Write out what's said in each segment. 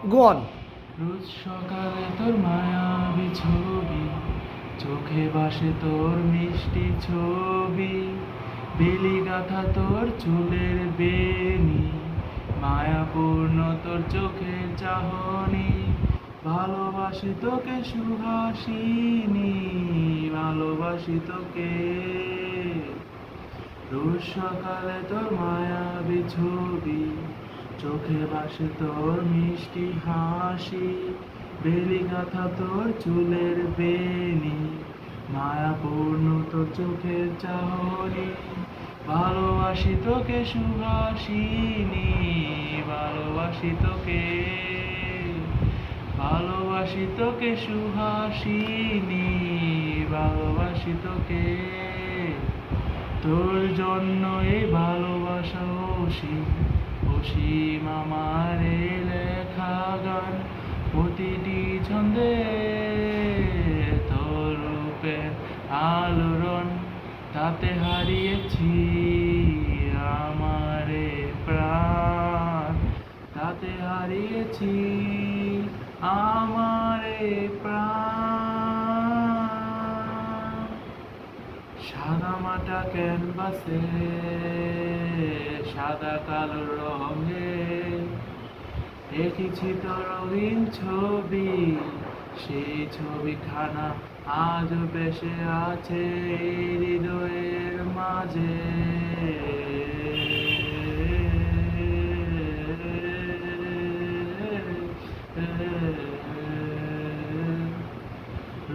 Go on. রোজ সকালে তোর মায়াবী ছবি, চোখে ভাসে তোর মিষ্টি ছবি, বেলি গাঁথা তোর চুলের বেনি, মায়াপূর্ণ তোর চোখের চাহনি, ভালোবাসি তোকে সুহাসিনী, ভালোবাসি তোকে। রোজ সকালে তোর মায়াবী ছবি, চোখে ভাসে তোর মিষ্টি হাসি, বেলি গাঁথা তোর চুলের বেনি, মায়াপূর্ণ তোর চোখের চাহনি, ভালোবাসি তোকে সুহাসিনী, ভালোবাসি তোকে, ভালোবাসি তোকে সুহাসিনী, ভালোবাসি তোকে। তোর জন্য এই ভালোবাসা অসীম, অসীম আমার এই লেখা গান, প্রতিটি ছন্দে তোর রূপের আলোড়ন, তাতে হারিয়েছি আমার এই প্রাণ, তাতে হারিয়েছি আমার এই প্রাণ। সাদা মাটা ক্যানভাসে সাদা কালো রঙে এঁকেছি তোর রঙিন ছবি, সেই ছবিখানা আজ বেশে আছে এই হৃদয়ের মাঝে।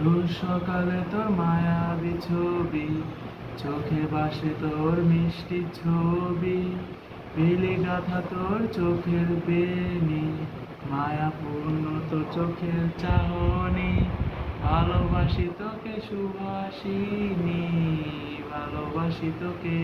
রোজ সকালে তোর মায়াবী ছবি, চোখে ভাসে তোর মিষ্টি ছবি, বেলি গাঁথা তোর চোখের বেনি, মায়াপূর্ণ তোর চোখের চাহনি, ভালোবাসি তোকে সুহাসিনী, ভালোবাসি তোকে।